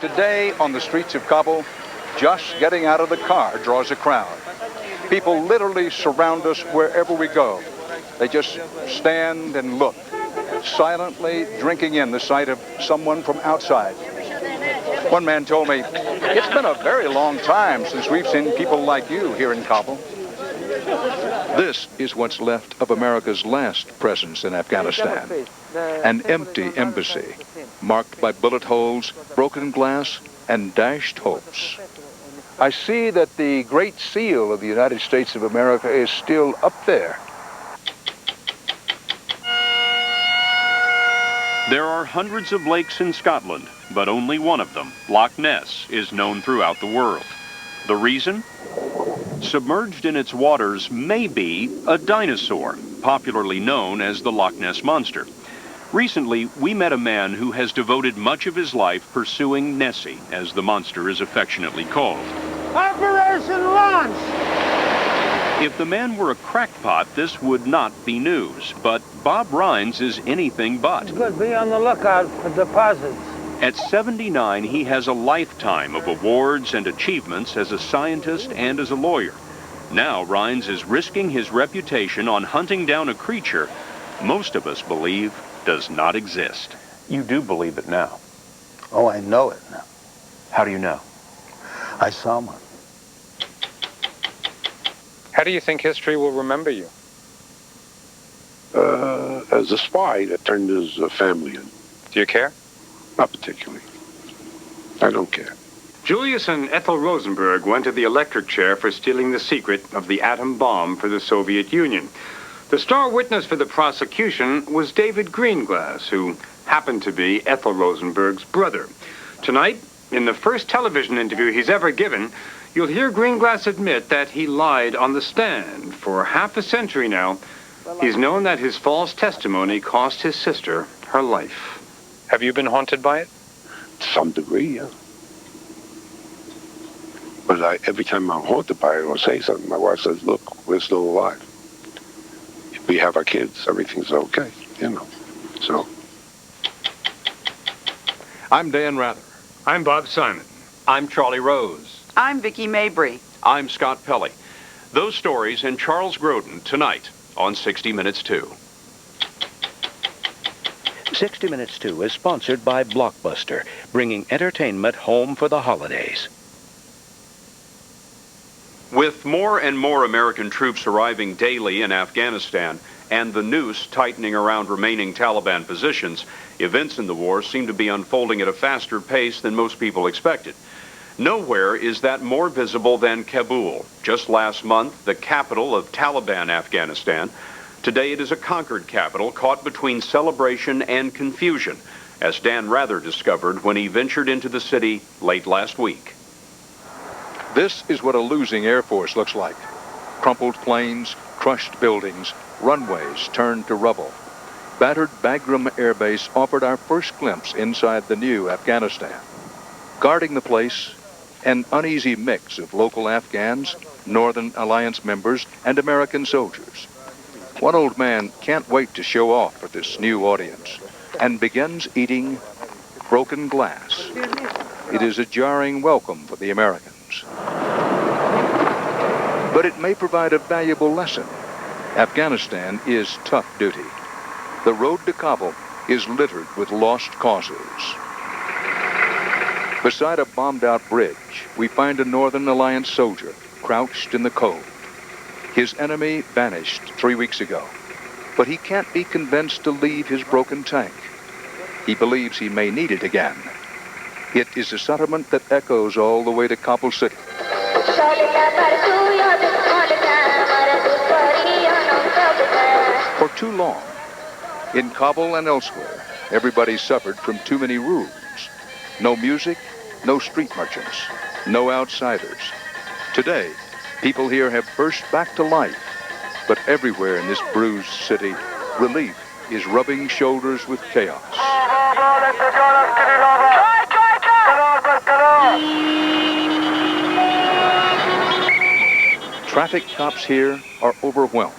Today, on the streets of Kabul, just getting out of the car draws a crowd. People literally surround us wherever we go. They just stand and look, silently drinking in the sight of someone from outside. One man told me, "It's been a very long time since we've seen people like you here in Kabul." This is what's left of America's last presence in Afghanistan. An empty embassy, marked by bullet holes, broken glass, and dashed hopes. I see that the Great Seal of the United States of America is still up there. There are hundreds of lakes in Scotland, but only one of them, Loch Ness, is known throughout the world. The reason? Submerged in its waters may be a dinosaur, popularly known as the Loch Ness Monster. Recently, we met a man who has devoted much of his life pursuing Nessie, as the monster is affectionately called. Operation Launch! If the man were a crackpot, this would not be news, but Bob Rhines is anything but. Good, be on the lookout for deposits. At 79, he has a lifetime of awards and achievements as a scientist and as a lawyer. Now, Rhines is risking his reputation on hunting down a creature most of us believe does not exist. You do believe it now? Oh, I know it now. How do you know? I saw one. How do you think history will remember you? As a spy that turned his family in. Do you care? Not particularly. I don't care. Julius and Ethel Rosenberg went to the electric chair for stealing the secret of the atom bomb for the Soviet Union. The star witness for the prosecution was David Greenglass, who happened to be Ethel Rosenberg's brother. Tonight, in the first television interview he's ever given, you'll hear Greenglass admit that he lied on the stand. For half a century now, he's known that his false testimony cost his sister her life. Have you been haunted by it? To some degree, yeah. But every time I'm haunted by it or say something, my wife says, "Look, we're still alive. We have our kids. Everything's okay, you know." So. I'm Dan Rather. I'm Bob Simon. I'm Charlie Rose. I'm Vicki Mabry. I'm Scott Pelley. Those stories and Charles Grodin tonight on 60 Minutes 2. 60 Minutes 2 is sponsored by Blockbuster, bringing entertainment home for the holidays. With more and more American troops arriving daily in Afghanistan and the noose tightening around remaining Taliban positions, events in the war seem to be unfolding at a faster pace than most people expected. Nowhere is that more visible than Kabul. Just last month, the capital of Taliban Afghanistan. Today it is a conquered capital caught between celebration and confusion, as Dan Rather discovered when he ventured into the city late last week. This is what a losing Air Force looks like. Crumpled planes, crushed buildings, runways turned to rubble. Battered Bagram Air Base offered our first glimpse inside the new Afghanistan. Guarding the place, an uneasy mix of local Afghans, Northern Alliance members, and American soldiers. One old man can't wait to show off for this new audience and begins eating broken glass. It is a jarring welcome for the Americans. But it may provide a valuable lesson. Afghanistan is tough duty. The road to Kabul is littered with lost causes. Beside a bombed-out bridge, we find a Northern Alliance soldier crouched in the cold. His enemy vanished 3 weeks ago, but he can't be convinced to leave his broken tank. He believes he may need it again. It is a sentiment that echoes all the way to Kabul City. For too long, in Kabul and elsewhere, everybody suffered from too many rules. No music, no street merchants, no outsiders. Today, people here have burst back to life, but everywhere in this bruised city, relief is rubbing shoulders with chaos. Traffic cops here are overwhelmed.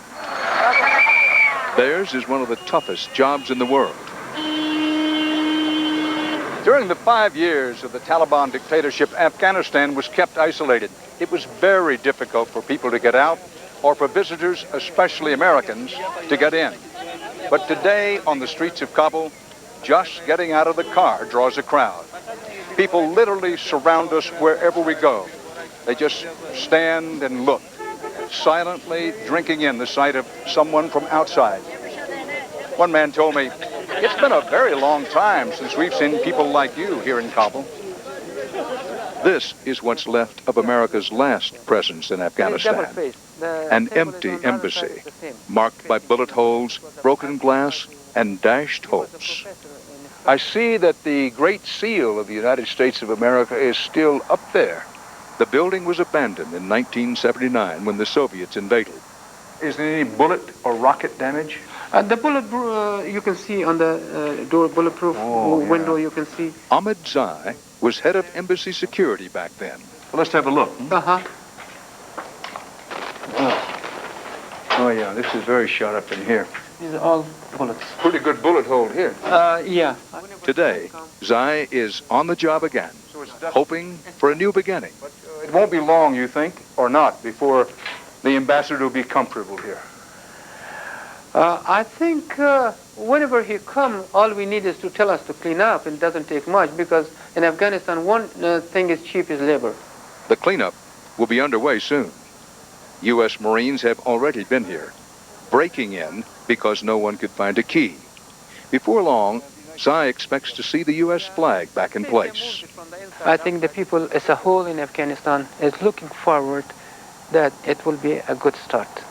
Theirs is one of the toughest jobs in the world. During the 5 years of the Taliban dictatorship, Afghanistan was kept isolated. It was very difficult for people to get out or for visitors, especially Americans, to get in. But today, on the streets of Kabul, just getting out of the car draws a crowd. People literally surround us wherever we go. They just stand and look, silently drinking in the sight of someone from outside. One man told me, "It's been a very long time since we've seen people like you here in Kabul." This is what's left of America's last presence in Afghanistan. An empty embassy, marked by bullet holes, broken glass, and dashed hopes. I see that the Great Seal of the United States of America is still up there. The building was abandoned in 1979 when the Soviets invaded. Is there any bullet or rocket damage? The bullet, you can see on the door, bulletproof window, you can see. Ahmed Zai was head of embassy security back then. Well, let's have a look. Oh, yeah, this is very shot up in here. These are all bullets. Pretty good bullet hole here. Yeah. Today, Zai is on the job again, hoping for a new beginning. It won't be long, you think, or not, before the ambassador will be comfortable here? I think whenever he comes, all we need is to tell us to clean up. It doesn't take much, because in Afghanistan, one thing is cheap is labor. The cleanup will be underway soon. U.S. Marines have already been here, breaking in because no one could find a key. Before long, Zai expects to see the U.S. flag back in place. I think the people as a whole in Afghanistan is looking forward that it will be a good start.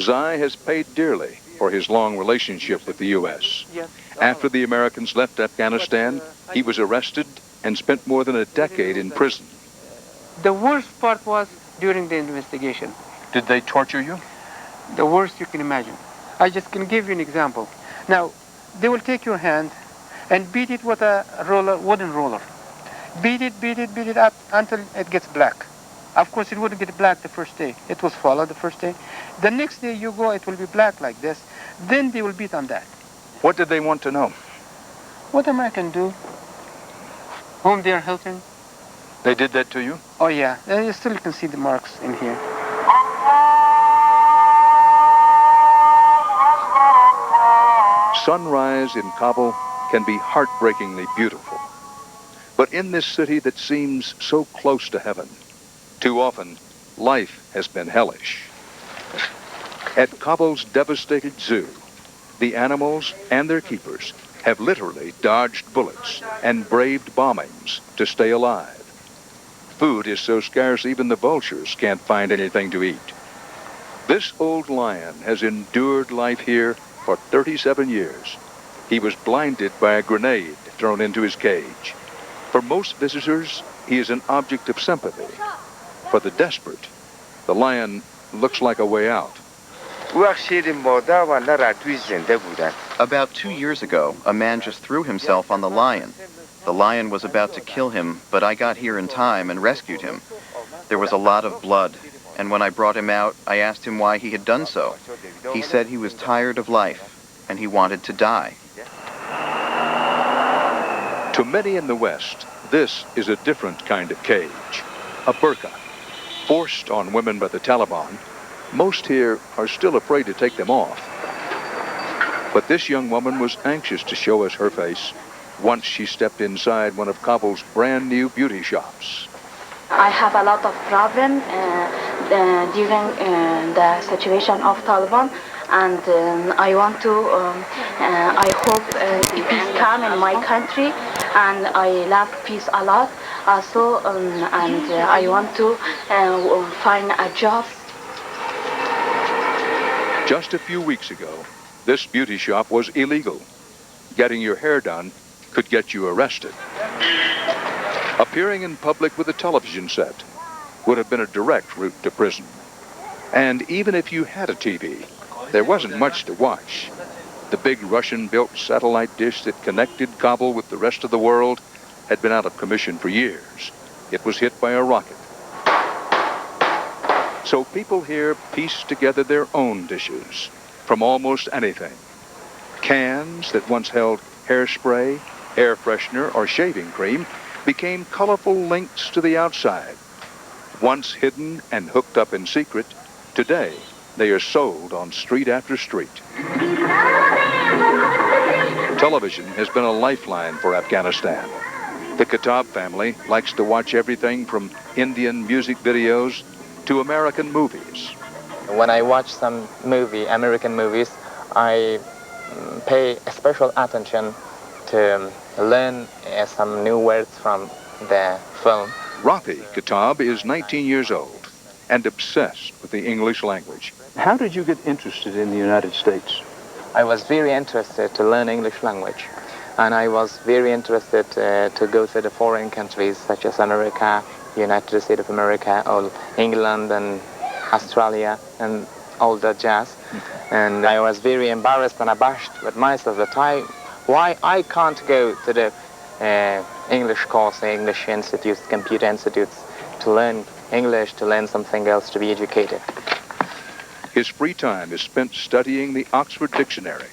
Zai has paid dearly for his long relationship with the U.S. After the Americans left Afghanistan, he was arrested and spent more than a decade in prison. The worst part was during the investigation. Did they torture you? The worst you can imagine. I just can give you an example. Now, they will take your hand and beat it with a roller, wooden roller. Beat it up until it gets black. Of course, it wouldn't get black the first day. It was followed the first day. The next day you go, it will be black like this. Then they will beat on that. What did they want to know? What American do? Whom they are helping? They did that to you? Oh, yeah. You still can see the marks in here. Sunrise in Kabul can be heartbreakingly beautiful. But in this city that seems so close to heaven, too often, life has been hellish. At Kabul's devastated zoo, the animals and their keepers have literally dodged bullets and braved bombings to stay alive. Food is so scarce even the vultures can't find anything to eat. This old lion has endured life here for 37 years. He was blinded by a grenade thrown into his cage. For most visitors, he is an object of sympathy. For the desperate, the lion looks like a way out. About 2 years ago, a man just threw himself on the lion. The lion was about to kill him, but I got here in time and rescued him. There was a lot of blood, and when I brought him out, I asked him why he had done so. He said he was tired of life, and he wanted to die. To many in the West, this is a different kind of cage, a burqa, forced on women by the Taliban. Most here are still afraid to take them off. But this young woman was anxious to show us her face once she stepped inside one of Kabul's brand new beauty shops. I have a lot of problems during the situation of Taliban, and I want to, I hope peace come in my country, and I love peace a lot also, and I want to find a job. Just a few weeks ago, this beauty shop was illegal. Getting your hair done could get you arrested. Appearing in public with a television set would have been a direct route to prison. And even if you had a TV, there wasn't much to watch. The big Russian-built satellite dish that connected Kabul with the rest of the world had been out of commission for years. It was hit by a rocket. So people here pieced together their own dishes from almost anything. Cans that once held hairspray Air freshener or shaving cream became colorful links to the outside. Once hidden and hooked up in secret, today they are sold on street after street. Television has been a lifeline for Afghanistan. The Kitab family likes to watch everything from Indian music videos to American movies. When I watch some American movies, I pay special attention to learn some new words from the film. Rafi Kitab is 19 years old and obsessed with the English language. How did you get interested in the United States? I was very interested to learn English language, and I was very interested to go to the foreign countries such as America, United States of America, or England and Australia and all that jazz. And I was very embarrassed and abashed with myself that why I can't go to the English course, English institutes, computer institutes, to learn English, to learn something else, to be educated. His free time is spent studying the Oxford Dictionary,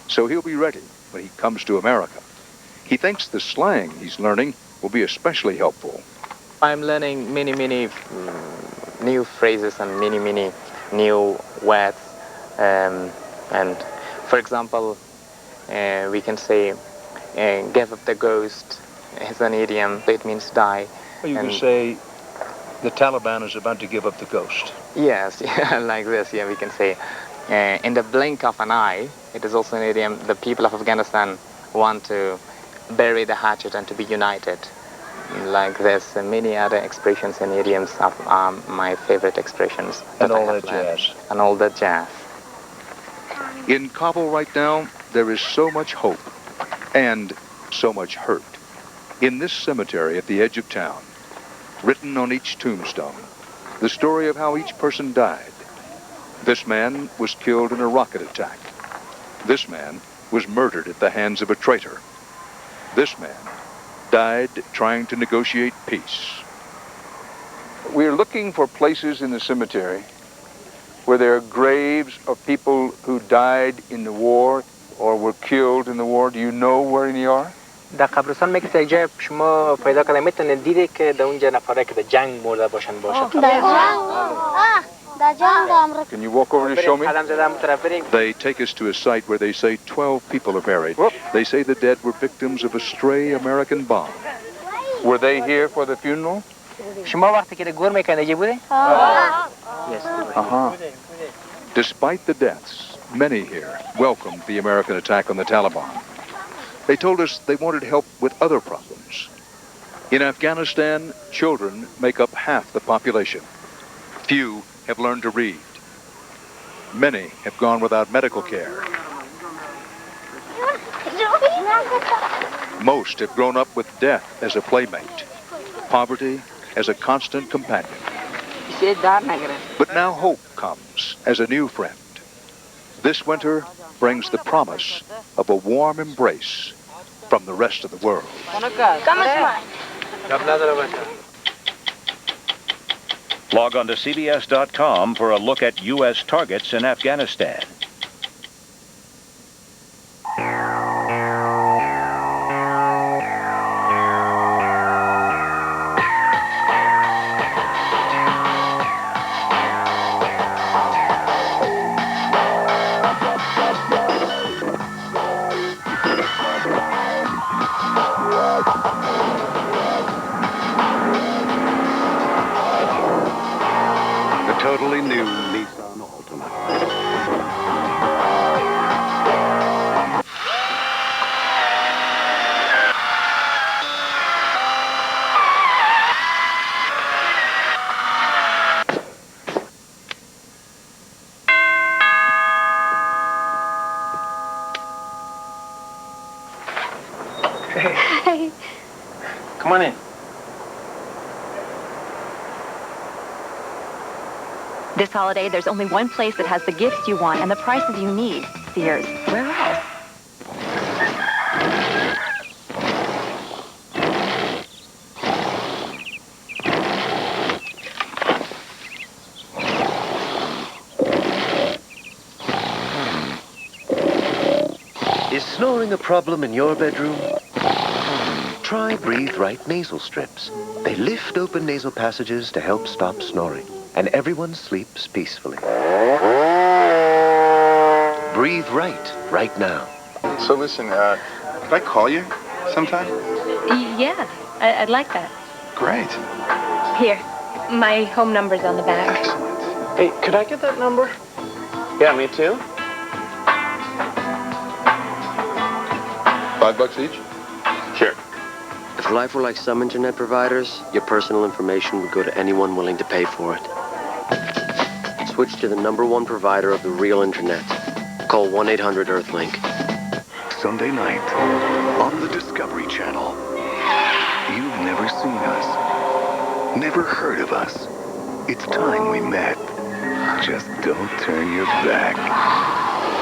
so he'll be ready when he comes to America. He thinks the slang he's learning will be especially helpful. I'm learning many new phrases and many new words. And for example, we can say, give up the ghost is an idiom. It means die. Well, you can say the Taliban is about to give up the ghost. Yes, yeah, like this, yeah, we can say. In the blink of an eye, it is also an idiom. The people of Afghanistan want to bury the hatchet and to be united. Like this, and many other expressions and idioms are my favorite expressions. And all that jazz. And all that jazz. In Kabul right now, there is so much hope and so much hurt. In this cemetery at the edge of town, written on each tombstone, the story of how each person died. This man was killed in a rocket attack. This man was murdered at the hands of a traitor. This man died trying to negotiate peace. We're looking for places in the cemetery where there are graves of people who died in the war or were killed in the war. Do you know where any are? در قبرستان میگه جای شما پیدا کنه میتونید دیده که در اونجا نفره که در جنگ مرده باشن Can you walk over to show me? They take us to a site where they say 12 people are buried. They say the dead were victims of a stray American bomb. Were they here for the funeral? شما وقتی که گور میکنه بوده؟ Despite the deaths, many here welcomed the American attack on the Taliban. They told us they wanted help with other problems. In Afghanistan, children make up half the population. Few have learned to read. Many have gone without medical care. Most have grown up with death as a playmate, poverty as a constant companion. But now hope comes as a new friend. This winter brings the promise of a warm embrace from the rest of the world. Log on to CBS.com for a look at U.S. targets in Afghanistan. Totally new Nissan Altima. Hey. Come on in. This holiday, there's only one place that has the gifts you want and the prices you need. Sears. Where else? Is snoring a problem in your bedroom? Try Breathe Right nasal strips. They lift open nasal passages to help stop snoring, and everyone sleeps peacefully. Breathe right now. So listen, could I call you sometime? Yeah, I'd like that. Great. Here, my home number's on the back. Excellent. Hey, could I get that number? Yeah, me too. $5 each? Sure. If life were like some internet providers, your personal information would go to anyone willing to pay for it. Switch to the #1 provider of the real internet. Call 1-800-EARTHLINK. Sunday night on the Discovery Channel. You've never seen us, never heard of us. It's time we met. Just don't turn your back.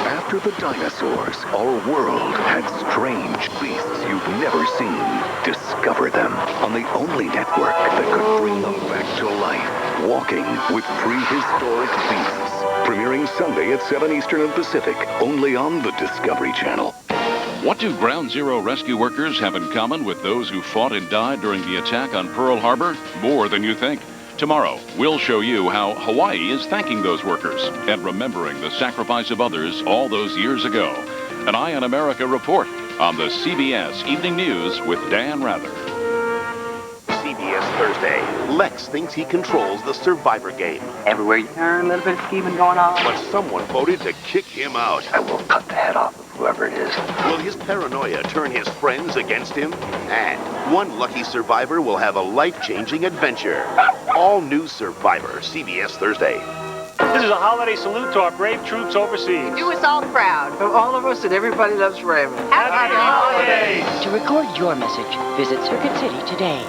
After the dinosaurs, our world had strange beasts you've never seen. Discover them on the only network that could bring them back to life. Walking with prehistoric beasts. Premiering Sunday at 7 Eastern and Pacific, only on the Discovery Channel. What do Ground Zero rescue workers have in common with those who fought and died during the attack on Pearl Harbor? More than you think. Tomorrow, we'll show you how Hawaii is thanking those workers and remembering the sacrifice of others all those years ago. An Eye on America report on the CBS Evening News with Dan Rather. CBS Thursday. Lex thinks he controls the Survivor game. Everywhere you turn, a little bit of scheming going on. But someone voted to kick him out. I will cut the head off of whoever it is. Will his paranoia turn his friends against him? And one lucky survivor will have a life-changing adventure. All new Survivor, CBS Thursday. This is a holiday salute to our brave troops overseas. Do us all proud. From all of us and everybody loves Raymond. Happy holidays! To record your message, visit Circuit City today.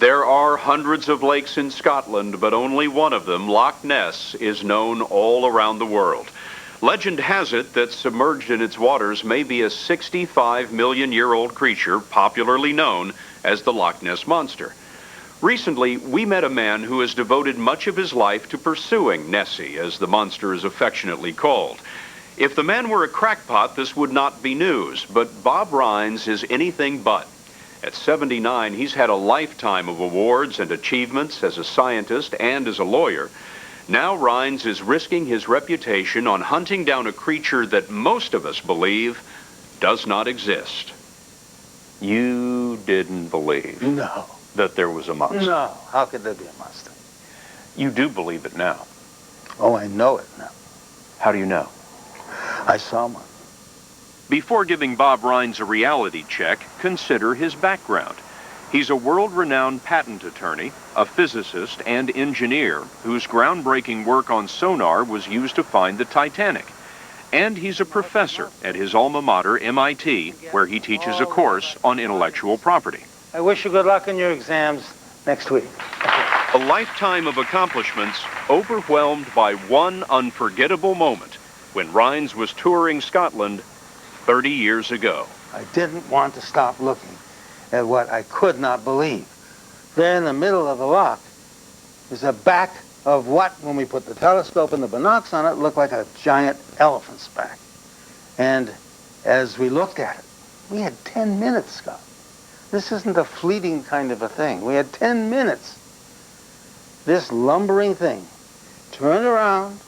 There are hundreds of lakes in Scotland, but only one of them, Loch Ness, is known all around the world. Legend has it that submerged in its waters may be a 65-million-year-old creature popularly known as the Loch Ness Monster. Recently, we met a man who has devoted much of his life to pursuing Nessie, as the monster is affectionately called. If the man were a crackpot, this would not be news, but Bob Rines is anything but. At 79, he's had a lifetime of awards and achievements as a scientist and as a lawyer. Now Rines is risking his reputation on hunting down a creature that most of us believe does not exist. You didn't believe No. that there was a monster? No. How could there be a monster? You do believe it now. Oh, I know it now. How do you know? I saw one. Before giving Bob Rines a reality check, consider his background. He's a world-renowned patent attorney, a physicist and engineer whose groundbreaking work on sonar was used to find the Titanic. And he's a professor at his alma mater, MIT, where he teaches a course on intellectual property. I wish you good luck in your exams next week. A lifetime of accomplishments overwhelmed by one unforgettable moment when Rines was touring Scotland 30 years ago. I didn't want to stop looking at what I could not believe. There in the middle of the loch is a back of what, when we put the telescope and the binocs on it, looked like a giant elephant's back. And as we looked at it, we had 10 minutes, Scott. This isn't a fleeting kind of a thing. We had 10 minutes. This lumbering thing turned around,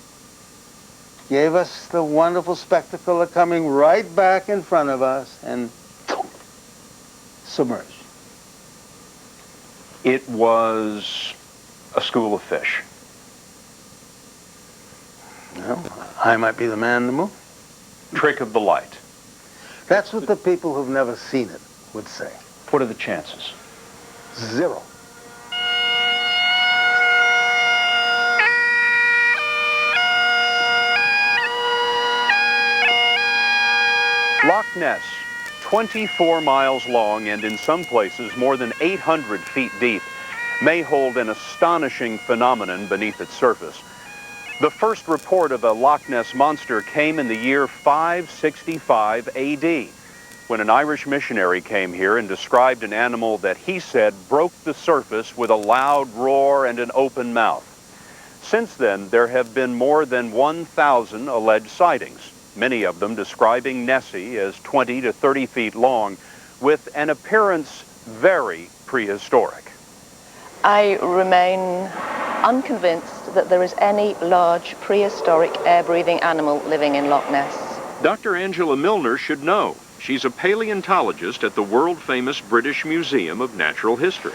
gave us the wonderful spectacle of coming right back in front of us and submerged. It was a school of fish. Well, I might be the man in the moon. Trick of the light. That's what the people who've never seen it would say. What are the chances? 0. Loch Ness, 24 miles long and in some places more than 800 feet deep, may hold an astonishing phenomenon beneath its surface. The first report of a Loch Ness monster came in the year 565 AD, when an Irish missionary came here and described an animal that he said broke the surface with a loud roar and an open mouth. Since then, there have been more than 1,000 alleged sightings. many of them describing Nessie as 20 to 30 feet long, with an appearance very prehistoric. I remain unconvinced that there is any large prehistoric air-breathing animal living in Loch Ness. Dr. Angela Milner should know. She's a paleontologist at the world-famous British Museum of Natural History.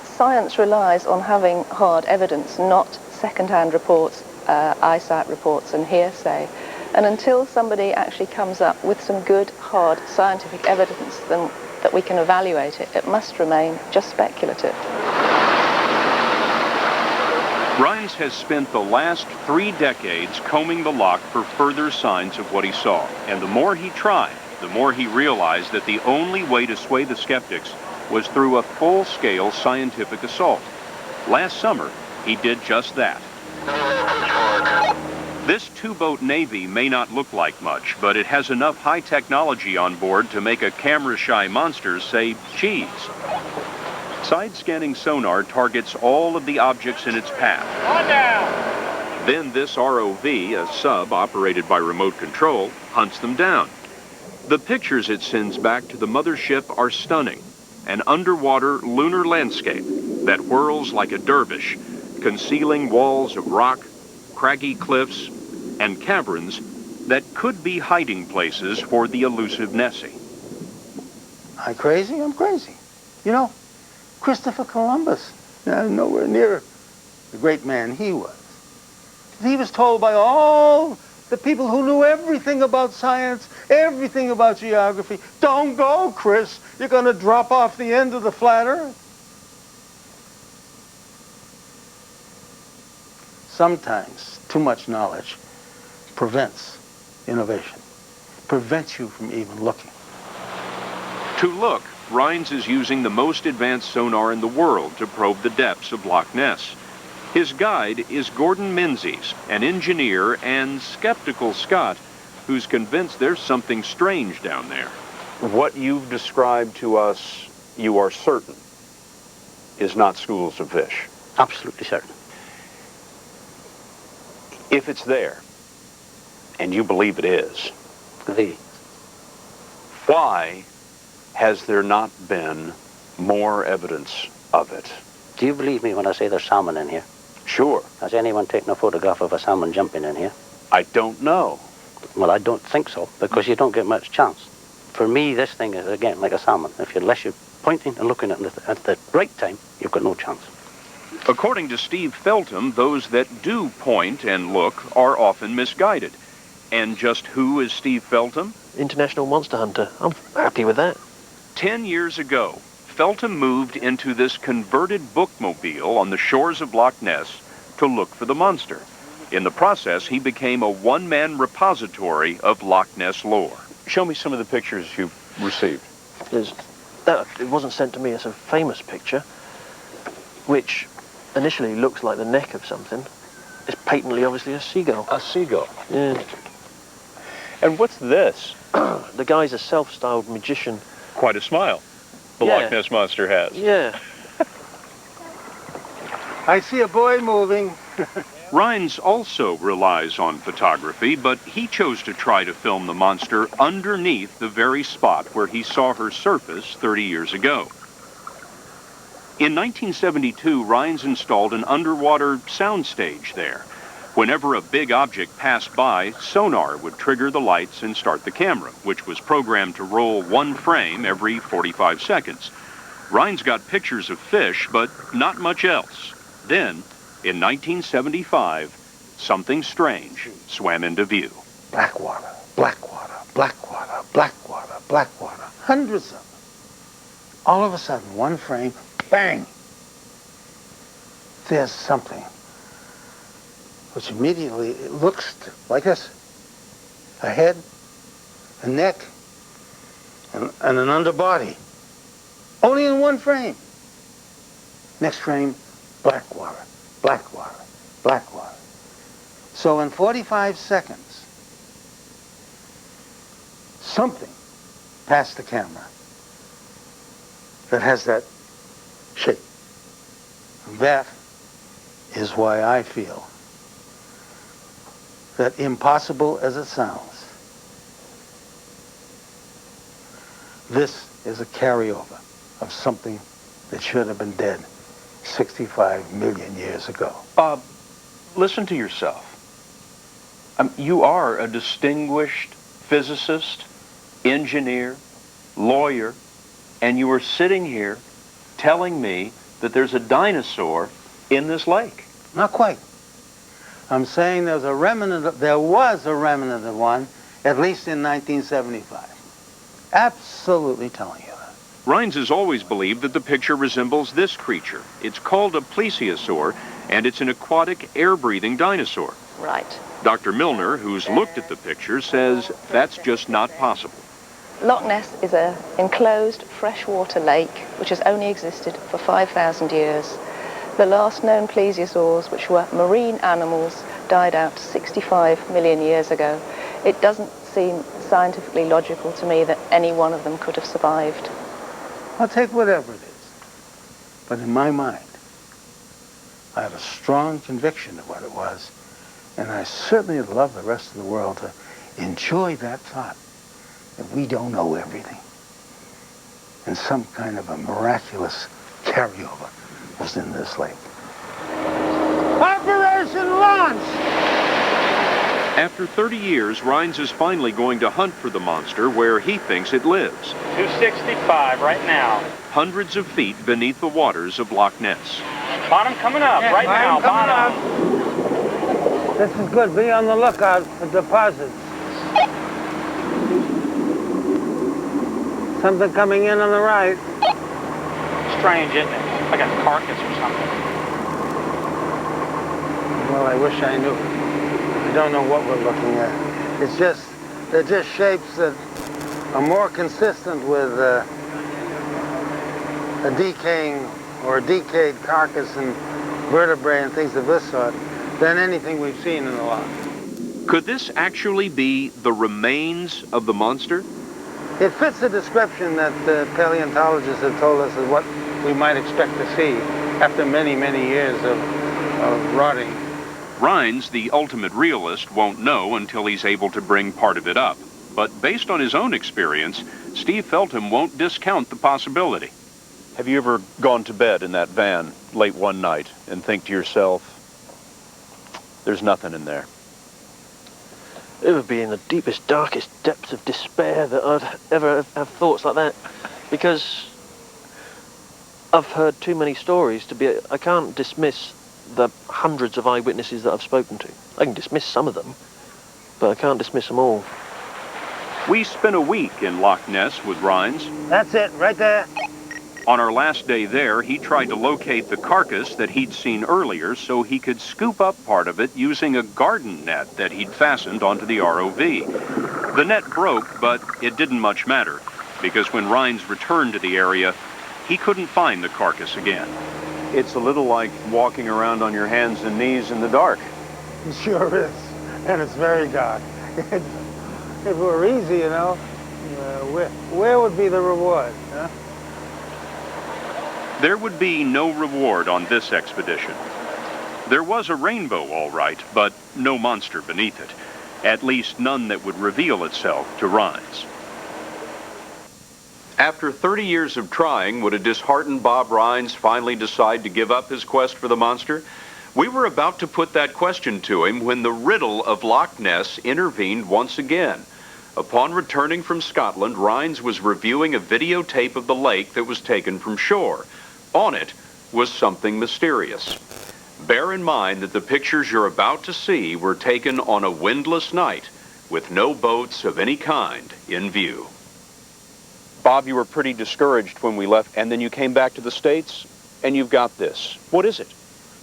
Science relies on having hard evidence, not second-hand reports, eyesight reports and hearsay. And until somebody actually comes up with some good, hard scientific evidence that we can evaluate it, it must remain just speculative. Rhines has spent the last 3 decades combing the loch for further signs of what he saw. And the more he tried, the more he realized that the only way to sway the skeptics was through a full-scale scientific assault. Last summer, he did just that. This 2-boat Navy may not look like much, but it has enough high technology on board to make a camera-shy monster say cheese. Side-scanning sonar targets all of the objects in its path. On down! Then this ROV, a sub operated by remote control, hunts them down. The pictures it sends back to the mothership are stunning. An underwater lunar landscape that whirls like a dervish, concealing walls of rock, craggy cliffs, and caverns that could be hiding places for the elusive Nessie. I'm crazy? I'm crazy. You know, Christopher Columbus, nowhere near the great man he was. He was told by all the people who knew everything about science, everything about geography, don't go, Chris. You're going to drop off the end of the flat earth. Sometimes too much knowledge prevents innovation, prevents you from even looking. To look, Rhines is using the most advanced sonar in the world to probe the depths of Loch Ness. His guide is Gordon Menzies, an engineer and skeptical Scot who's convinced there's something strange down there. What you've described to us, you are certain, is not schools of fish. Absolutely certain. If it's there, and you believe it is, why has there not been more evidence of it? Do you believe me when I say there's salmon in here? Sure. Has anyone taken a photograph of a salmon jumping in here? I don't know. Well, I don't think so, because you don't get much chance. For me, this thing is, again, like a salmon. Unless you're pointing and looking at the right time, you've got no chance. According to Steve Feltham, those that do point and look are often misguided. And just who is Steve Feltham? International monster hunter. I'm happy with that. 10 years ago, Feltham moved into this converted bookmobile on the shores of Loch Ness to look for the monster. In the process, he became a one-man repository of Loch Ness lore. Show me some of the pictures you've received. It wasn't sent to me. It's a famous picture, which initially looks like the neck of something. It's patently, obviously, a seagull. A seagull? Yeah. And what's this? The guy's a self-styled magician. Quite a smile the Loch Ness Monster has. Yeah. I see a boy moving. Rhines also relies on photography, but he chose to try to film the monster underneath the very spot where he saw her surface 30 years ago. In 1972, Rhines installed an underwater soundstage there. Whenever a big object passed by, sonar would trigger the lights and start the camera, which was programmed to roll one frame every 45 seconds. Rhines got pictures of fish, but not much else. Then, in 1975, something strange swam into view. Black water, black water, black water, black water, black water. Hundreds of them. All of a sudden, one frame, bang! There's something which immediately it looks like this. A head, a neck, and an underbody. Only in one frame. Next frame, black water, black water, black water. So in 45 seconds, something passed the camera that has that shape. That is why I feel that, impossible as it sounds, This is a carryover of something that should have been dead 65 million years ago. Bob, listen to yourself. You are a distinguished physicist, engineer, lawyer, and you are sitting here telling me that there's a dinosaur in this lake. Not quite. I'm saying there was a remnant of one, at least in 1975. Absolutely telling you that. Rines has always believed that the picture resembles this creature. It's called a plesiosaur, and it's an aquatic, air-breathing dinosaur. Right. Dr. Milner, who's looked at the picture, says that's just not possible. Loch Ness is an enclosed freshwater lake which has only existed for 5,000 years. The last known plesiosaurs, which were marine animals, died out 65 million years ago. It doesn't seem scientifically logical to me that any one of them could have survived. I'll take whatever it is. But in my mind, I have a strong conviction of what it was, and I certainly would love the rest of the world to enjoy that thought that we don't know everything. And some kind of a miraculous carryover was in this lake. Operation Launch! After 30 years, Rines is finally going to hunt for the monster where he thinks it lives. 265 right now. Hundreds of feet beneath the waters of Loch Ness. Bottom coming up right now. Bottom. This is good. Be on the lookout for deposits. Something coming in on the right. Strange, isn't it? Like a carcass or something. Well, I wish I knew. I don't know what we're looking at. They're just shapes that are more consistent with a decaying or a decayed carcass and vertebrae and things of this sort than anything we've seen in the loch. Could this actually be the remains of the monster? It fits the description that the paleontologists have told us of what we might expect to see after many, many years of rotting. Rines, the ultimate realist, won't know until he's able to bring part of it up. But based on his own experience, Steve Feltham won't discount the possibility. Have you ever gone to bed in that van late one night and think to yourself, there's nothing in there? It would be in the deepest, darkest depths of despair that I'd ever have thoughts like that, because I've heard too many stories to be... I can't dismiss the hundreds of eyewitnesses that I've spoken to. I can dismiss some of them, but I can't dismiss them all. We spent a week in Loch Ness with Rines. That's it, right there. On our last day there, he tried to locate the carcass that he'd seen earlier so he could scoop up part of it using a garden net that he'd fastened onto the ROV. The net broke, but it didn't much matter, because when Rines returned to the area, he couldn't find the carcass again. It's a little like walking around on your hands and knees in the dark. It sure is, and it's very dark. If it were easy, you know, where would be the reward, huh? There would be no reward on this expedition. There was a rainbow, all right, but no monster beneath it. At least none that would reveal itself to Rines. After 30 years of trying, would a disheartened Bob Rines finally decide to give up his quest for the monster? We were about to put that question to him when the riddle of Loch Ness intervened once again. Upon returning from Scotland, Rines was reviewing a videotape of the lake that was taken from shore. On it was something mysterious. Bear in mind that the pictures you're about to see were taken on a windless night with no boats of any kind in view. Bob, you were pretty discouraged when we left, and then you came back to the States, and you've got this. What is it?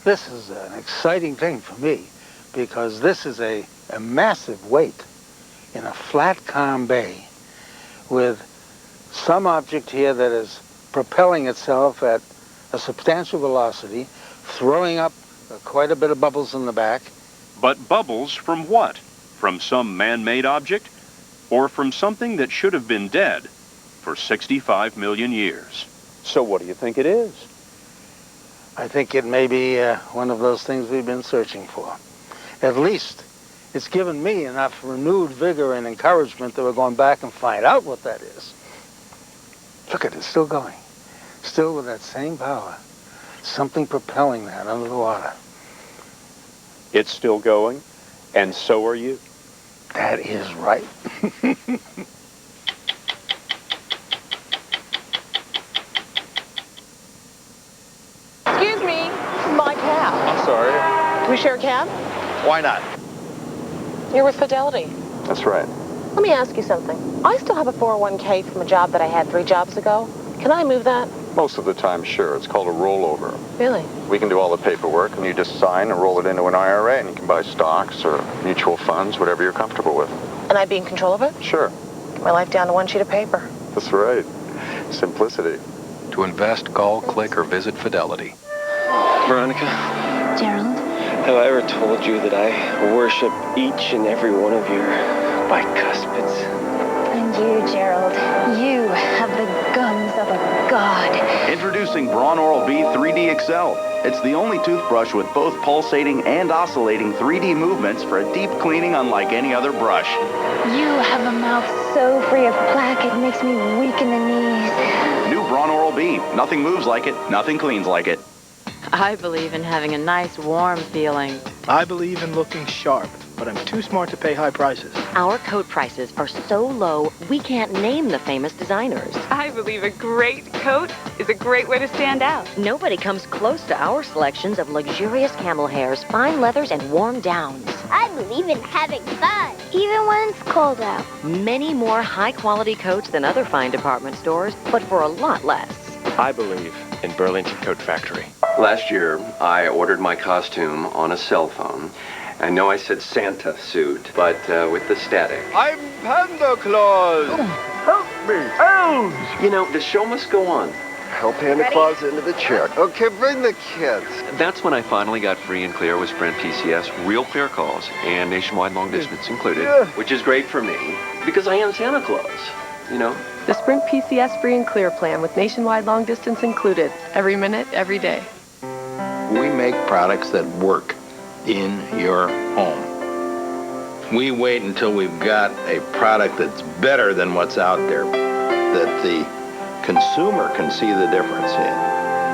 This is an exciting thing for me, because this is a massive weight in a flat, calm bay with some object here that is propelling itself at a substantial velocity, throwing up quite a bit of bubbles in the back. But bubbles from what? From some man-made object? Or from something that should have been dead for 65 million years? So what do you think it is? I think it may be one of those things we've been searching for. At least it's given me enough renewed vigor and encouragement that we're going back and find out what that is. Look at it, still going. Still with that same power. Something propelling that under the water. It's still going, and so are you. That is right. Excuse me, my cab. I'm sorry. Can we share a cab? Why not? You're with Fidelity. That's right. Let me ask you something. I still have a 401k from a job that I had 3 jobs ago. Can I move that? Most of the time, sure. It's called a rollover. Really? We can do all the paperwork, and you just sign and roll it into an IRA, and you can buy stocks or mutual funds, whatever you're comfortable with. And I'd be in control of it? Sure. Get my life down to 1 sheet of paper. That's right. Simplicity. To invest, call, click, or visit Fidelity. Veronica, Gerald? have I ever told you that I worship each and every one of your bicuspids? And you, Gerald, you have the gums of a god. Introducing Braun Oral-B 3D XL. It's the only toothbrush with both pulsating and oscillating 3D movements for a deep cleaning unlike any other brush. You have a mouth so free of plaque it makes me weak in the knees. New Braun Oral-B. Nothing moves like it, nothing cleans like it. I believe in having a nice, warm feeling. I believe in looking sharp, but I'm too smart to pay high prices. Our coat prices are so low, we can't name the famous designers. I believe a great coat is a great way to stand out. Nobody comes close to our selections of luxurious camel hairs, fine leathers, and warm downs. I believe in having fun, even when it's cold out. Many more high-quality coats than other fine department stores, but for a lot less. I believe in Burlington Coat Factory. Last year, I ordered my costume on a cell phone. I know I said Santa suit, but with the static. I'm Panda Claus! Help me! Elves! You know, the show must go on. Help Santa Claus into the chair. Okay, bring the kids. That's when I finally got free and clear with Sprint PCS, real clear calls, and nationwide long distance included. Which is great for me, because I am Santa Claus, you know? The Sprint PCS free and clear plan with nationwide long distance included. Every minute, every day. We make products that work in your home. We wait until we've got a product that's better than what's out there, that the consumer can see the difference in.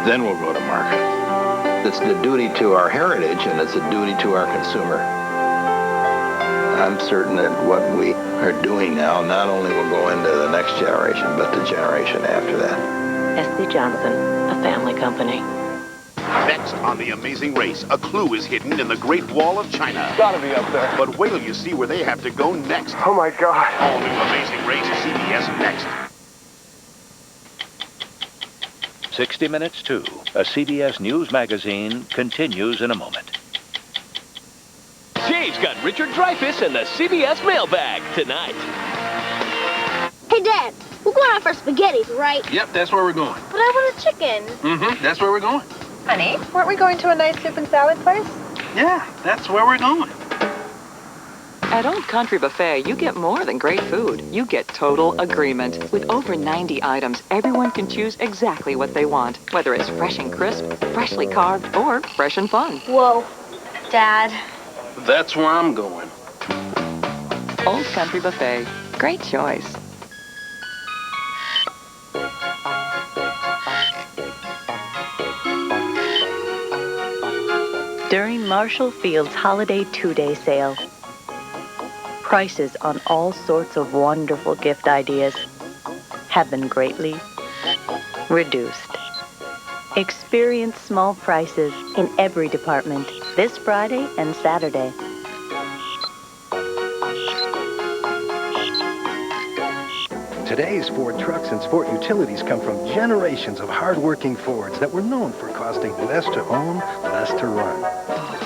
Then we'll go to market. It's the duty to our heritage, and it's a duty to our consumer. I'm certain that what we are doing now not only will go into the next generation, but the generation after that. S.C. Johnson, a family company. Next on The Amazing Race, a clue is hidden in the Great Wall of China. Gotta be up there. But wait till you see where they have to go next. Oh my God. All new Amazing Race, CBS next. 60 Minutes 2, a CBS News magazine, continues in a moment. Jay's got Richard Dreyfuss in the CBS mailbag tonight. Hey, Dad, we're going out for spaghetti, right? Yep, that's where we're going. But I want a chicken. Mm-hmm, that's where we're going. Honey, weren't we going to a nice soup and salad place? Yeah, that's where we're going. At Old Country Buffet, you get more than great food. You get total agreement. With over 90 items, everyone can choose exactly what they want, whether it's fresh and crisp, freshly carved, or fresh and fun. Whoa, Dad. That's where I'm going. Old Country Buffet. Great choice. During Marshall Field's Holiday 2-Day Sale, prices on all sorts of wonderful gift ideas have been greatly reduced. Experience small prices in every department this Friday and Saturday. Today's Ford trucks and sport utilities come from generations of hard-working Fords that were known for costing less to own, less to run.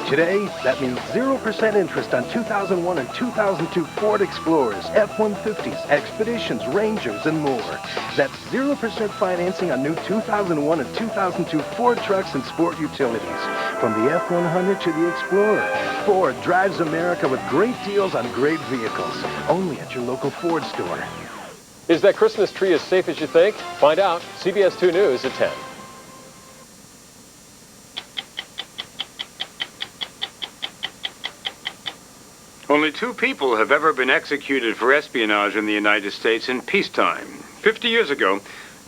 Today, that means 0% interest on 2001 and 2002 Ford Explorers, F-150s, Expeditions, Rangers, and more. That's 0% financing on new 2001 and 2002 Ford trucks and sport utilities. From the F-100 to the Explorer, Ford drives America with great deals on great vehicles. Only at your local Ford store. Is that Christmas tree as safe as you think? Find out. CBS 2 News at 10. Only 2 people have ever been executed for espionage in the United States in peacetime. 50 years ago,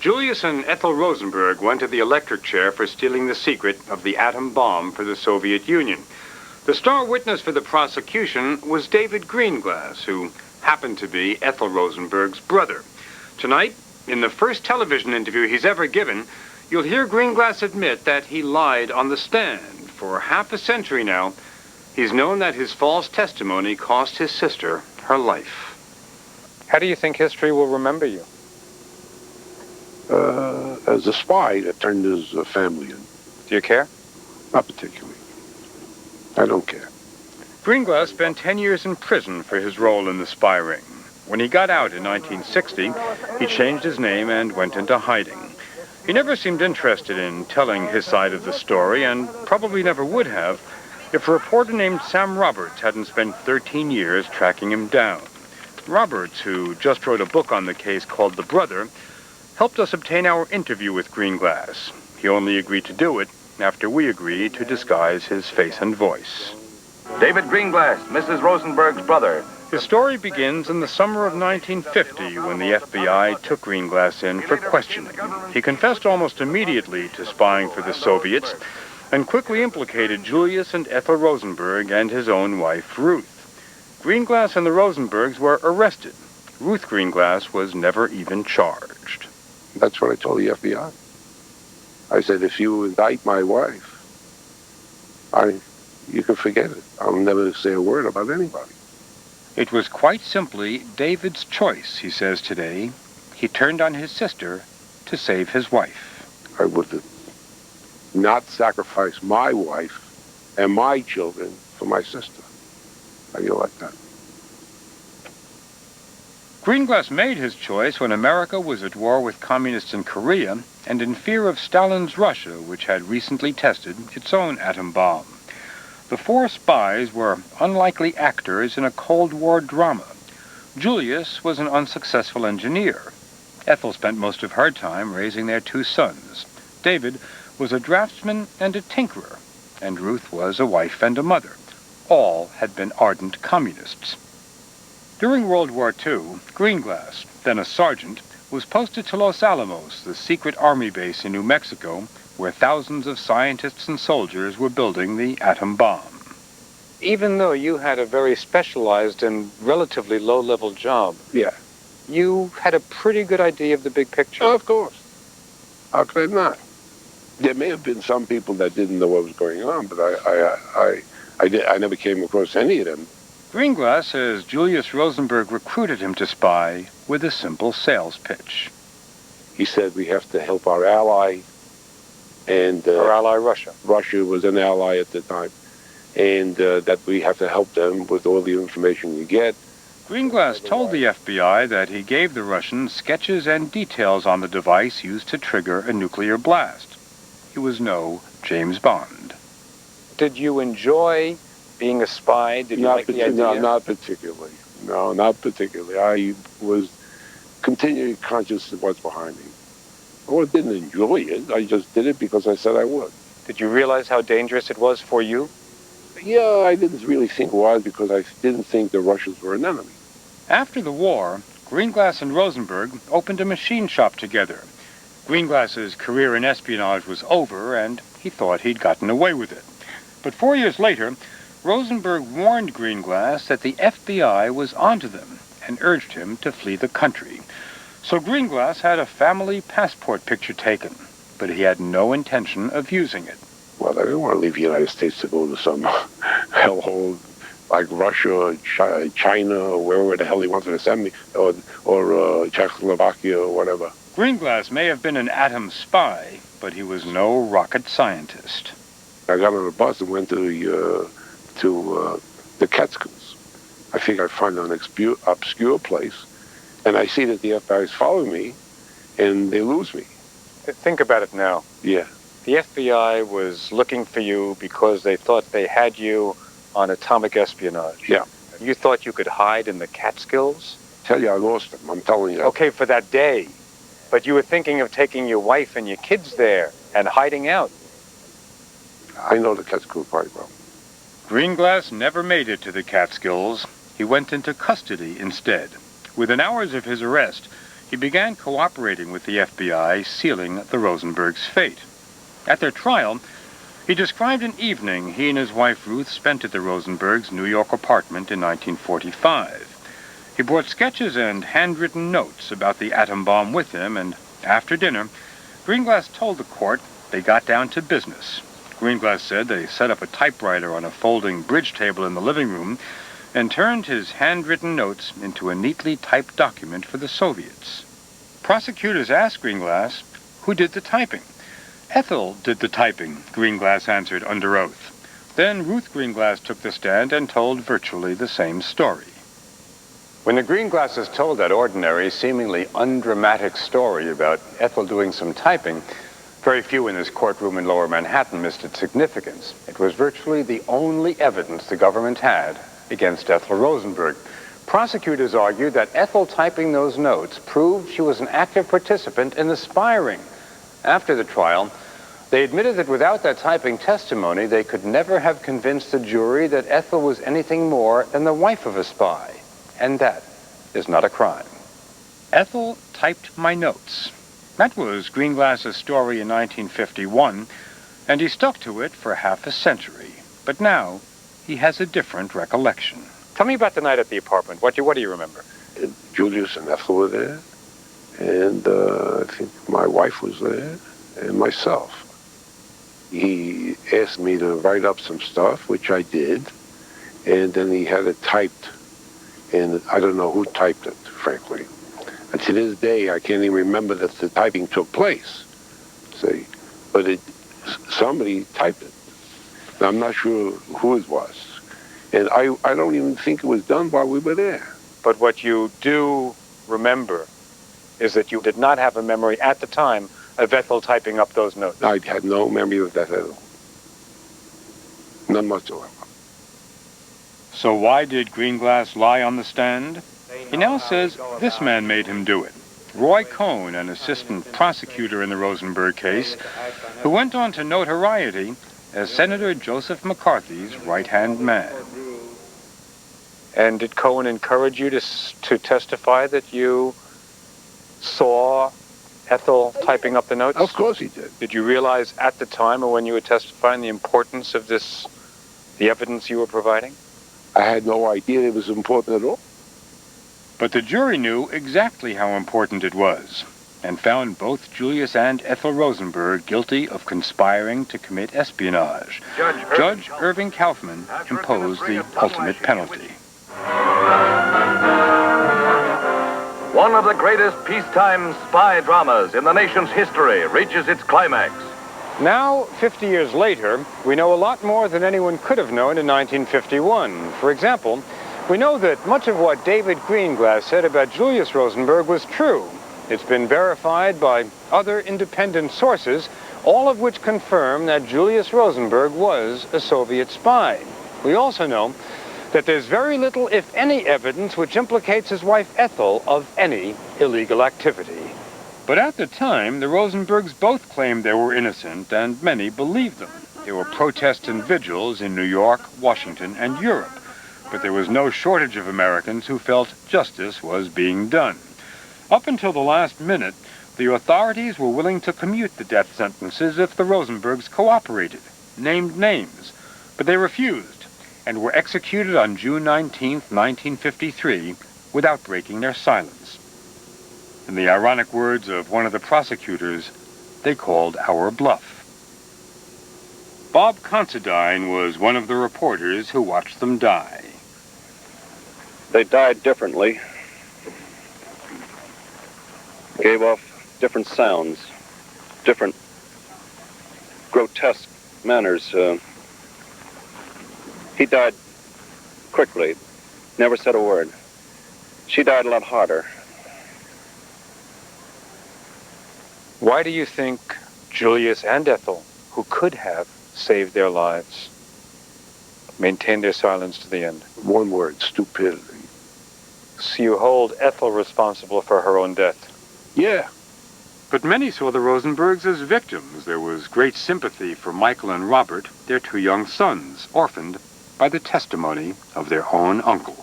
Julius and Ethel Rosenberg went to the electric chair for stealing the secret of the atom bomb for the Soviet Union. The star witness for the prosecution was David Greenglass, who happened to be Ethel Rosenberg's brother. Tonight, in the first television interview he's ever given, you'll hear Greenglass admit that he lied on the stand. For half a century now, he's known that his false testimony cost his sister her life. How do you think history will remember you? As a spy that turned his family in. Do you care? Not particularly. I don't care. Greenglass spent 10 years in prison for his role in the spy ring. When he got out in 1960, he changed his name and went into hiding. He never seemed interested in telling his side of the story, and probably never would have if a reporter named Sam Roberts hadn't spent 13 years tracking him down. Roberts, who just wrote a book on the case called The Brother, helped us obtain our interview with Greenglass. He only agreed to do it after we agreed to disguise his face and voice. David Greenglass, Mrs. Rosenberg's brother. His story begins in the summer of 1950 when the FBI took Greenglass in for questioning. He confessed almost immediately to spying for the Soviets and quickly implicated Julius and Ethel Rosenberg and his own wife, Ruth. Greenglass and the Rosenbergs were arrested. Ruth Greenglass was never even charged. That's what I told the FBI. I said, if you indict my wife, you can forget it. I'll never say a word about anybody. It was quite simply David's choice, he says today. He turned on his sister to save his wife. I would not sacrifice my wife and my children for my sister. How do you like that? Greenglass made his choice when America was at war with communists in Korea and in fear of Stalin's Russia, which had recently tested its own atom bomb. The four spies were unlikely actors in a Cold War drama. Julius was an unsuccessful engineer. Ethel spent most of her time raising their two sons. David was a draftsman and a tinkerer, and Ruth was a wife and a mother. All had been ardent communists. During World War II, Greenglass, then a sergeant, was posted to Los Alamos, the secret army base in New Mexico, where thousands of scientists and soldiers were building the atom bomb. Even though you had a very specialized and relatively low-level job, yeah, you had a pretty good idea of the big picture. Oh, of course. How could I not? There may have been some people that didn't know what was going on, but I never came across any of them. Greenglass says Julius Rosenberg recruited him to spy with a simple sales pitch. He said we have to help our ally, and our ally Russia. Russia was an ally at the time, and that we have to help them with all the information we get. Greenglass told the FBI that he gave the Russians sketches and details on the device used to trigger a nuclear blast. He was no James Bond. Did you enjoy being a spy? Did you like the idea? No, not particularly. No, not particularly. I was continually conscious of what's behind me. I didn't enjoy it. I just did it because I said I would. Did you realize how dangerous it was for you? Yeah, I didn't really think why, because I didn't think the Russians were an enemy. After the war, Greenglass and Rosenberg opened a machine shop together. Greenglass's career in espionage was over, and he thought he'd gotten away with it. But 4 years later, Rosenberg warned Greenglass that the FBI was onto them and urged him to flee the country. So Greenglass had a family passport picture taken, but he had no intention of using it. Well, I didn't want to leave the United States to go to some hellhole like Russia or China or wherever the hell he wanted to send me, or Czechoslovakia or whatever. Greenglass may have been an atom spy, but he was no rocket scientist. I got on a bus and went to the Catskills. I think I find an obscure place, and I see that the FBI is following me, and they lose me. Think about it now. Yeah. The FBI was looking for you because they thought they had you on atomic espionage. Yeah. You thought you could hide in the Catskills? Tell you I lost them, I'm telling you. Okay, for that day. But you were thinking of taking your wife and your kids there and hiding out. I know the Catskills quite well. Greenglass never made it to the Catskills. He went into custody instead. Within hours of his arrest, he began cooperating with the FBI, sealing the Rosenbergs' fate. At their trial, he described an evening he and his wife Ruth spent at the Rosenbergs' New York apartment in 1945. He brought sketches and handwritten notes about the atom bomb with him, and after dinner, Greenglass told the court they got down to business. Greenglass said they set up a typewriter on a folding bridge table in the living room and turned his handwritten notes into a neatly typed document for the Soviets. Prosecutors asked Greenglass who did the typing. Ethel did the typing, Greenglass answered under oath. Then Ruth Greenglass took the stand and told virtually the same story. When the Greenglasses told that ordinary, seemingly undramatic story about Ethel doing some typing, very few in this courtroom in Lower Manhattan missed its significance. It was virtually the only evidence the government had against Ethel Rosenberg. Prosecutors argued that Ethel typing those notes proved she was an active participant in the spy ring. After the trial, they admitted that without that typing testimony, they could never have convinced the jury that Ethel was anything more than the wife of a spy. And that is not a crime. Ethel typed my notes. That was Greenglass's story in 1951, and he stuck to it for half a century. But now, he has a different recollection. Tell me about the night at the apartment. What do you remember? Julius and Ethel were there, and I think my wife was there, and myself. He asked me to write up some stuff, which I did, and then he had it typed, and I don't know who typed it, frankly. And to this day, I can't even remember that the typing took place, see, but somebody typed it. Now, I'm not sure who it was. And I don't even think it was done while we were there. But what you do remember is that you did not have a memory at the time of Ethel typing up those notes. I had no memory of that at all. None whatsoever. So why did Greenglass lie on the stand? He now says this man made him do it. Roy Cohn, an assistant prosecutor in the Rosenberg case, who went on to notoriety as Senator Joseph McCarthy's right-hand man. And did Cohen encourage you to testify that you saw Ethel typing up the notes? Of course he did. Did you realize at the time or when you were testifying the importance of this, the evidence you were providing? I had no idea it was important at all. But the jury knew exactly how important it was, and found both Julius and Ethel Rosenberg guilty of conspiring to commit espionage. Judge Irving Kaufman imposed the ultimate penalty. One of the greatest peacetime spy dramas in the nation's history reaches its climax. Now, 50 years later, we know a lot more than anyone could have known in 1951. For example, we know that much of what David Greenglass said about Julius Rosenberg was true. It's been verified by other independent sources, all of which confirm that Julius Rosenberg was a Soviet spy. We also know that there's very little, if any, evidence which implicates his wife Ethel of any illegal activity. But at the time, the Rosenbergs both claimed they were innocent, and many believed them. There were protests and vigils in New York, Washington, and Europe. But there was no shortage of Americans who felt justice was being done. Up until the last minute, the authorities were willing to commute the death sentences if the Rosenbergs cooperated, named names. But they refused, and were executed on June 19, 1953, without breaking their silence. In the ironic words of one of the prosecutors, they called our bluff. Bob Considine was one of the reporters who watched them die. They died differently, gave off different sounds, different grotesque manners. He died quickly, never said a word. She died a lot harder. Why do you think Julius and Ethel, who could have saved their lives, maintained their silence to the end? One word, stupidity. So you hold Ethel responsible for her own death? Yeah. But many saw the Rosenbergs as victims. There was great sympathy for Michael and Robert, their two young sons, orphaned by the testimony of their own uncle.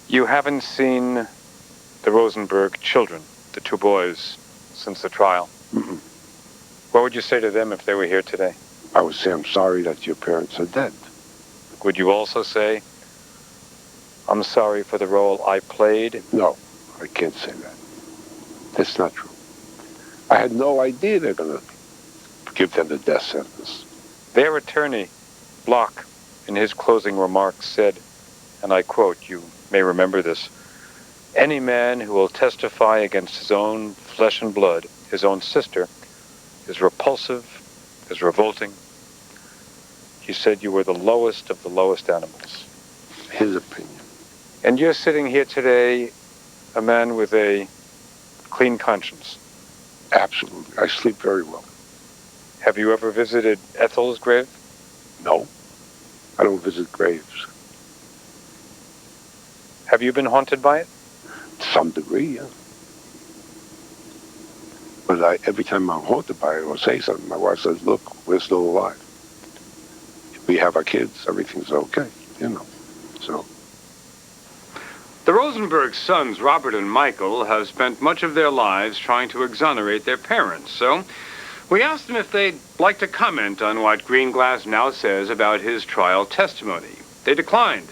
You haven't seen the Rosenberg children, the two boys, since the trial. Mm-mm. What would you say to them if they were here today? I would say I'm sorry that your parents are dead. Would you also say, I'm sorry for the role I played? No, I can't say that. That's not true. I had no idea they're going to give them the death sentence. Their attorney, Block, in his closing remarks said, and I quote, you may remember this, "Any man who will testify against his own flesh and blood, his own sister, is repulsive, is revolting." He said you were the lowest of the lowest animals. His opinion. And you're sitting here today, a man with a clean conscience. Absolutely. I sleep very well. Have you ever visited Ethel's grave? No. I don't visit graves. Have you been haunted by it? To some degree, yeah. But every time I'm haunted by it or say something, my wife says, look, we're still alive. We have our kids, everything's okay, you know. So. The Rosenberg sons, Robert and Michael, have spent much of their lives trying to exonerate their parents. So we asked them if they'd like to comment on what Greenglass now says about his trial testimony. They declined,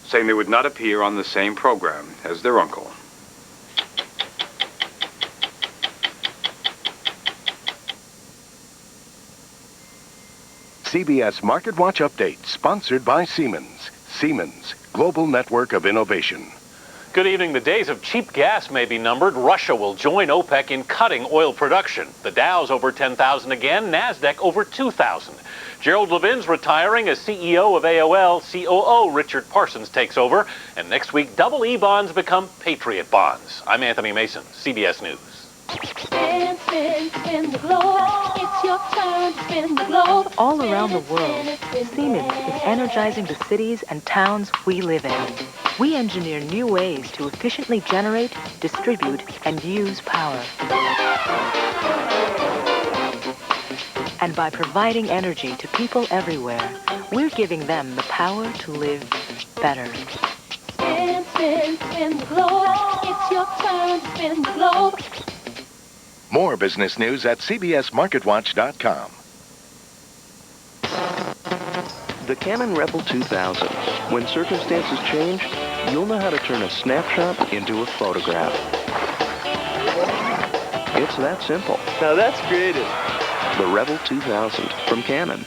saying they would not appear on the same program as their uncle. CBS Market Watch Update, sponsored by Siemens. Siemens, global network of innovation. Good evening. The days of cheap gas may be numbered. Russia will join OPEC in cutting oil production. The Dow's over 10,000 again, NASDAQ over 2,000. Gerald Levin's retiring as CEO of AOL. COO Richard Parsons takes over. And next week, double E bonds become Patriot bonds. I'm Anthony Mason, CBS News. Spin, spin, spin the globe. It's your turn to spin the globe. All around the world, Siemens is energizing the cities and towns we live in. We engineer new ways to efficiently generate, distribute, and use power. And by providing energy to people everywhere, we're giving them the power to live better. Spin, spin, spin the globe. It's your turn to spin the globe. More business news at cbsmarketwatch.com. The Canon Rebel 2000. When circumstances change, you'll know how to turn a snapshot into a photograph. It's that simple. Now that's creative. The Rebel 2000 from Canon.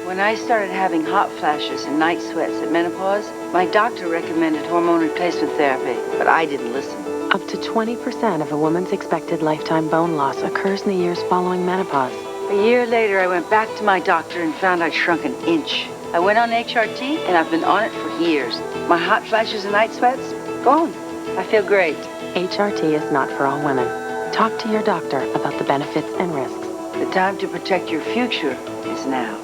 When I started having hot flashes and night sweats at menopause, my doctor recommended hormone replacement therapy, but I didn't listen. Up to 20% of a woman's expected lifetime bone loss occurs in the years following menopause. A year later, I went back to my doctor and found I'd shrunk an inch. I went on HRT, and I've been on it for years. My hot flashes and night sweats, gone. I feel great. HRT is not for all women. Talk to your doctor about the benefits and risks. The time to protect your future is now.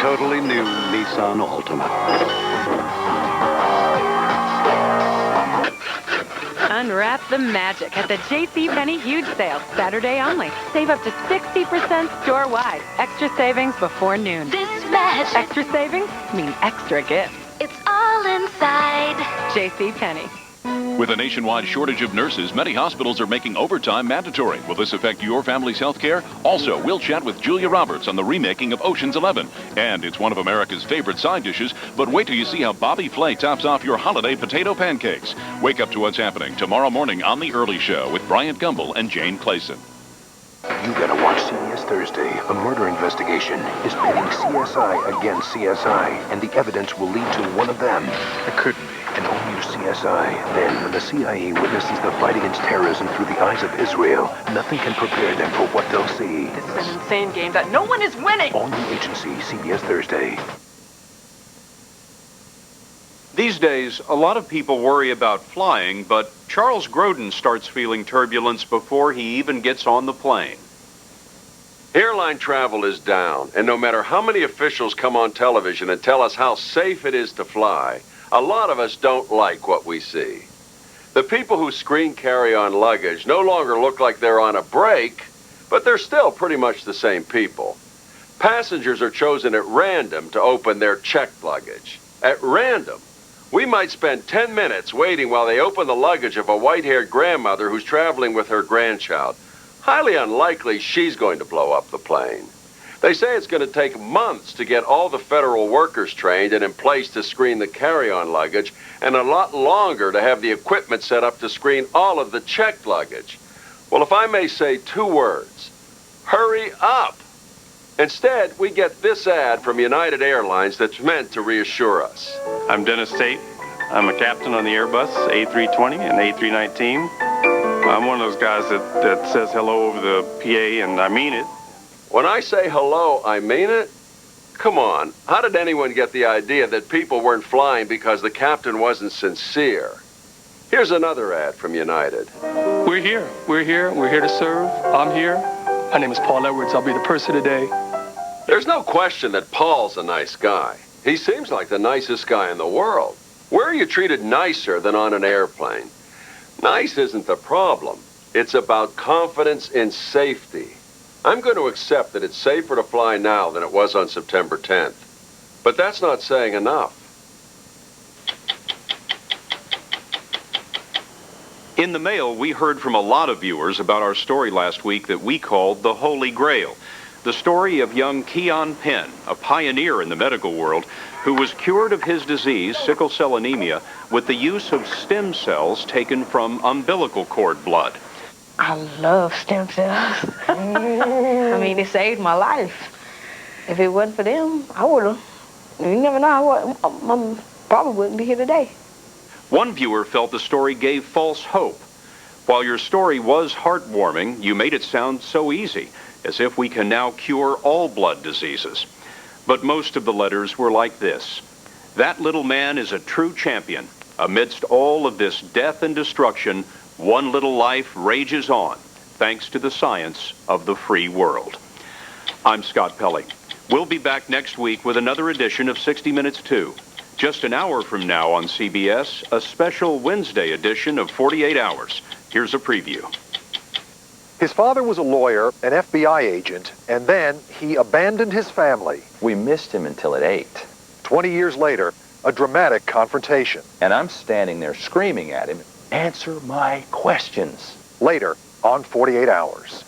Totally new Nissan Altima. Unwrap the magic at the JCPenney Huge Sale, Saturday only. Save up to 60% store-wide. Extra savings before noon. This magic. Extra savings means extra gifts. It's all inside. JCPenney. With a nationwide shortage of nurses, many hospitals are making overtime mandatory. Will this affect your family's health care? Also, we'll chat with Julia Roberts on the remaking of Ocean's 11. And it's one of America's favorite side dishes, but wait till you see how Bobby Flay tops off your holiday potato pancakes. Wake up to what's happening tomorrow morning on The Early Show with Bryant Gumbel and Jane Clayson. You gotta watch CBS Thursday. A murder investigation is pitting CSI against CSI, and the evidence will lead to one of them. It couldn't be. And only your CSI. Then, when the CIA witnesses the fight against terrorism through the eyes of Israel, nothing can prepare them for what they'll see. This is an insane game that no one is winning! All new agency, CBS Thursday. These days, a lot of people worry about flying, but Charles Grodin starts feeling turbulence before he even gets on the plane. Airline travel is down, and no matter how many officials come on television and tell us how safe it is to fly, a lot of us don't like what we see. The people who screen carry-on luggage no longer look like they're on a break, but they're still pretty much the same people. Passengers are chosen at random to open their checked luggage. At random. We might spend 10 minutes waiting while they open the luggage of a white-haired grandmother who's traveling with her grandchild. Highly unlikely she's going to blow up the plane. They say it's going to take months to get all the federal workers trained and in place to screen the carry-on luggage, and a lot longer to have the equipment set up to screen all of the checked luggage. Well, if I may say 2 words, hurry up. Instead, we get this ad from United Airlines that's meant to reassure us. I'm Dennis Tate. I'm a captain on the Airbus A320 and A319. I'm one of those guys that says hello over the PA, and I mean it. When I say hello, I mean it? Come on, how did anyone get the idea that people weren't flying because the captain wasn't sincere? Here's another ad from United. We're here. We're here to serve. I'm here. My name is Paul Edwards. I'll be the purser today. There's no question that Paul's a nice guy. He seems like the nicest guy in the world. Where are you treated nicer than on an airplane? Nice isn't the problem. It's about confidence in safety. I'm going to accept that it's safer to fly now than it was on September 10th. But that's not saying enough. In the mail, we heard from a lot of viewers about our story last week that we called The Holy Grail. The story of young Keon Penn, a pioneer in the medical world, who was cured of his disease, sickle cell anemia, with the use of stem cells taken from umbilical cord blood. I love stem cells. I mean, it saved my life. If it wasn't for them, I would have. You never know. I probably wouldn't be here today. One viewer felt the story gave false hope. While your story was heartwarming, you made it sound so easy, as if we can now cure all blood diseases. But most of the letters were like this. That little man is a true champion. Amidst all of this death and destruction, one little life rages on, thanks to the science of the free world. I'm Scott Pelley. We'll be back next week with another edition of 60 Minutes 2. Just an hour from now on CBS, a special Wednesday edition of 48 Hours. Here's a preview. His father was a lawyer, an FBI agent, and then he abandoned his family. We missed him until at 8. 20 years later, a dramatic confrontation. And I'm standing there screaming at him, answer my questions. Later on 48 Hours.